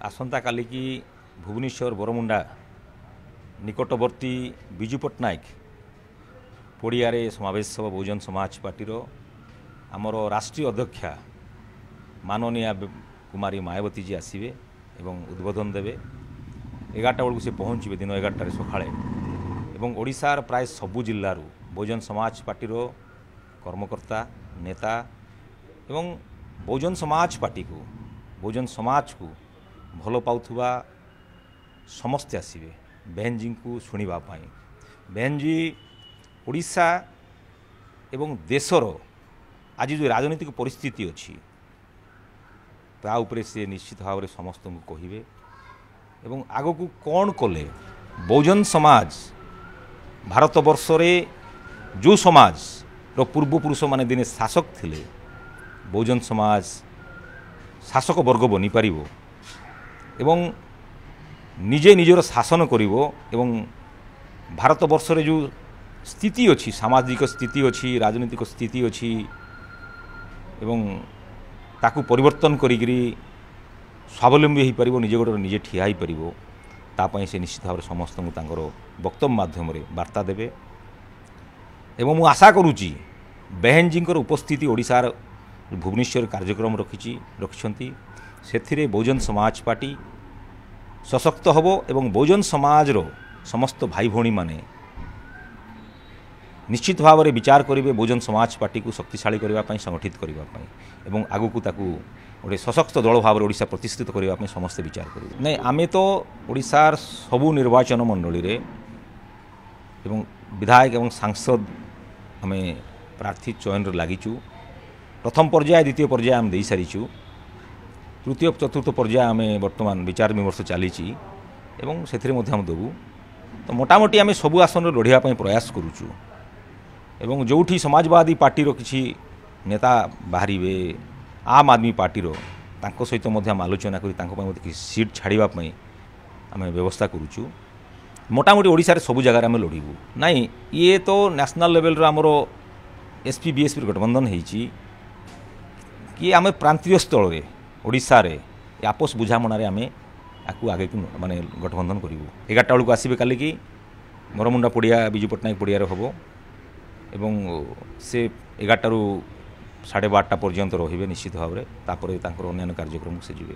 आसंता काली की भुवनेश्वर बरमुंडा निकटवर्ती विजु पट्टनायक पड़िया समावेश बहुजन समाज पार्टी आमर राष्ट्रीय अध्यक्षा माननीय कुमारी मायावती जी आसवे एवं उद्बोधन देवे 11टा बेलू से पहुँचे दिन 11टार सकाଳେ एवं ओडिशार प्राय सबु जिल्लारू बहुजन समाज पार्टी कर्मकर्ता नेता एवं बहुजन समाज पार्टी को बहुजन समाज को भल पाउथुवा समस्ते आसवे बहन जी को शुणा बहन जी ओडिशा एवं देशर आज जो राजनीतिक परिस्थिति अच्छी ता उपरे से निश्चित भाव में समस्त को कहे एवं आग को कौन कले बहुजन समाज भारत वर्ष जो समाज रो पूर्वपुरुष माने दिने शासक थिले बहुजन समाज शासक वर्ग बनी पारिबो एवं निजे निजर शासन करिवो एवं भारत वर्ष रे जो स्थिति अच्छी सामाजिक स्थिति अच्छी राजनीतिक स्थिति अच्छी एवं ताकू परिवर्तन करिकरी स्वावलंबी हो पारिबो निजे गोड़ निजे ठिया हो पारिबो तापई से निश्चित भाव समस्त वक्तव्य माध्यम वार्ता देवे एवं मु आशा करुच्ची बहन जी उपस्थिति ओडिशार भुवनेश्वर कार्यक्रम रखिछंती से बहुजन समाज पार्टी सशक्त हबो एवं बहुजन समाज रो समस्त भाई भौणी माने निश्चित भाव में विचार करेंगे बहुजन समाज पार्टी को शक्तिशाली करने संगठित करने एवं आगू ताकू गोटे सशक्त दल भाव में ओडिशा प्रतिष्ठित करने समस्ते विचार करेंगे नहीं आमे तो ओडिशार सबू निर्वाचन मंडली रे एवं विधायक एवं सांसद आम प्रार्थी चयन लगिचु प्रथम पर्याय द्वितीय पर्याय आम दे सारीचु तृतीय चतुर्थ पर्याय आम बर्तमान विचार विमर्श चली एवं से देवु तो मोटामोटी आम सबू आसन लढ़ाई प्रयास करुचु एवं जोठी समाजवादी पार्टी किसी नेता बाहर आम आदमी पार्टी सहित आलोचना कर सीट छाड़ापी आम व्यवस्था करुचु मोटामोटी ओडिशा रे सबु जगह आम लड़ू नाई ये तो नेशनल लेवल आमर एसपी बीएसपी गठबंधन होती कि आम प्रांतीय स्थल में ओडिशा रे आपस बुझामणार आम आपको आगे माने गठबंधन करूँ 11टा बेलू आसवे काली की बरमुंडा पड़िया विजु पट्टनायक पड़िया हम एवं से 11टारू 12:30 पर्यंत रे निश्चित भाव में तापर अन्य कार्यक्रम से जीवे।